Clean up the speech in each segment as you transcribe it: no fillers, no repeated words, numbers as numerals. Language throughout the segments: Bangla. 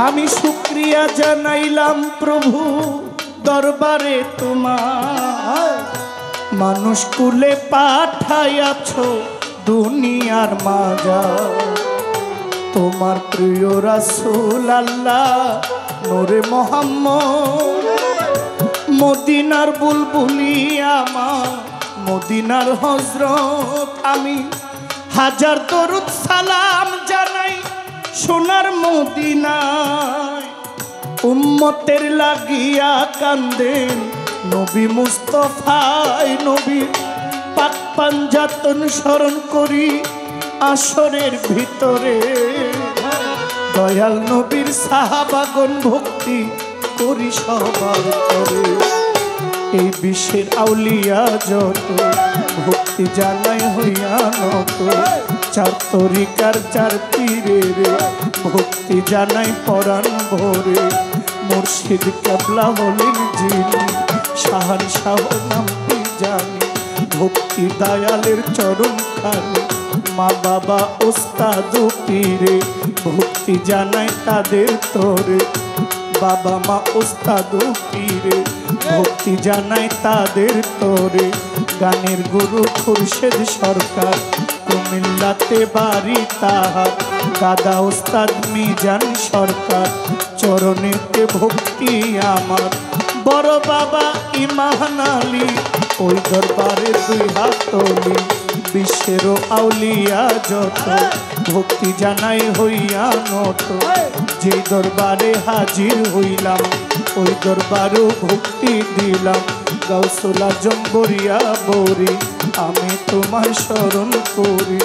আমি শুকরিয়া জানাইলাম প্রভু দরবারে তোমার, মানুষ কুলে পাঠাইয়াছ দুনিয়ার মাজা। তোমার প্রিয় রাসূল আল্লাহ নূরে মুহাম্মদ, মদিনার বুলবুলি আমার মদিনার হযরত। আমি হাজার দরুদ সালাম জানাই সোনার মদিনায়, উম্মতের লাগিয়া কান্দেন নবী মুস্তাফায়। নবী পাক পাঞ্জাতন স্মরণ করি আসরের ভিতরে, দয়াল নবীর সাহাবাগণ ভক্তি করি সবার করে। এই বিশ্বের আউলিয়া যত ভক্তি জানাই হইয়া নত, চার তরিকার চার পীরের ভক্তি জানাই পরাণ ভরে। মুর্শিদ কেবলা হলেন যিনি শাহনশাহ নামটি জানি, ভক্তি দয়ালের চরণ খানি মা বাবা ওস্তাদ পীরে ভক্তি জানাই তাদের তোরে। বাবা মা ওস্তাদ পীরে ভক্তি জানাই তাদের তোরে। গানের গুরু খুরশেদ সরকার কুমিল্লাতে বাড়ি তাহার, দাদা ওস্তাদ মিজান সরকার চরণেতে ভক্তি আমার। বড় বাবা ইমাম আলী ওই দরবারে দুই হাত তুলি, বিশ্বেরও আউলিয়া যত ভক্তি জানাই হইয়া নত। যে দরবারে হাজির হইলাম ওই দরবারও ভক্তি দিলাম। গাউসুল আজম বরিয়া বরি আমি তোমার স্মরণ করি,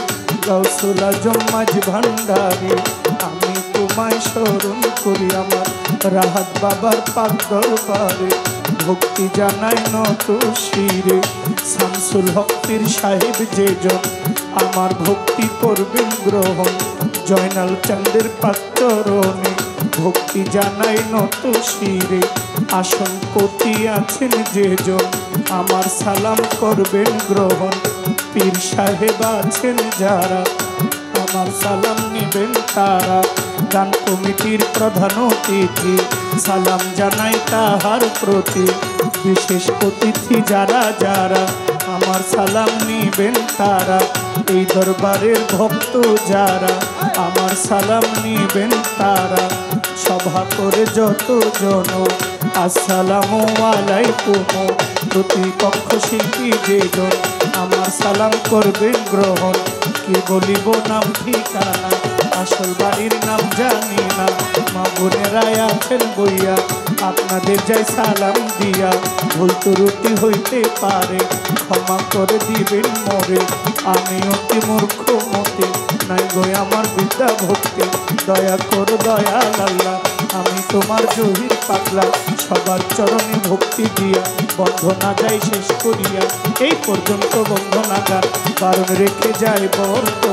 গাউসুল আজম মাঝ ভান্ডারি আমি তোমায় স্মরণ করি। আমার রাহাত বাবার পাক দরবারে ভক্তি জানাই নত শিরে। শামসুল হক পীর সাহেব যেজন আমার ভক্তি করবেন গ্রহণ, জয়নাল চাঁদের পাক চরণে ভক্তি জানাই নত শিরে। আসন পতি আছেন যেজন আমার সালাম করবেন গ্রহণ, পীর সাহেব আছেন যারা আমার সালাম নিবেন তারা। গান কমিটির প্রধান অতিথি সালাম জানাই তাহার প্রতি, বিশেষ অতিথি যারা যারা আমার সালাম নিবেন তারা। এই দরবারের ভক্ত যারা আমার সালাম নিবেন তারা। সভা করে যত জন আসসালামু আলাইকুম, প্রতিপক্ষ শিল্পী যেজন আমার সালাম করবেন গ্রহণ। কি বলিব নাম ঠিকানা আসল বাড়ির নাম জানি না, মা বোনেরা আছেন বইয়া আপনাদের যাই সালাম দিয়া। ভুল ত্রুটি হইতে পারে ক্ষমা করে দিবেন মোরে, আমি অতি মূর্খ মতে নাই গো আমার বিদ্যা ভক্তি। দয়া করো দয়াল আল্লাহ আমি তোমার জহির পাগলা, সবার চরণে ভক্তি দিয়া বন্ধনা যাই শেষ করিয়া। এই পর্যন্ত বন্ধনাগার বারণ রেখে যায় বর্ত।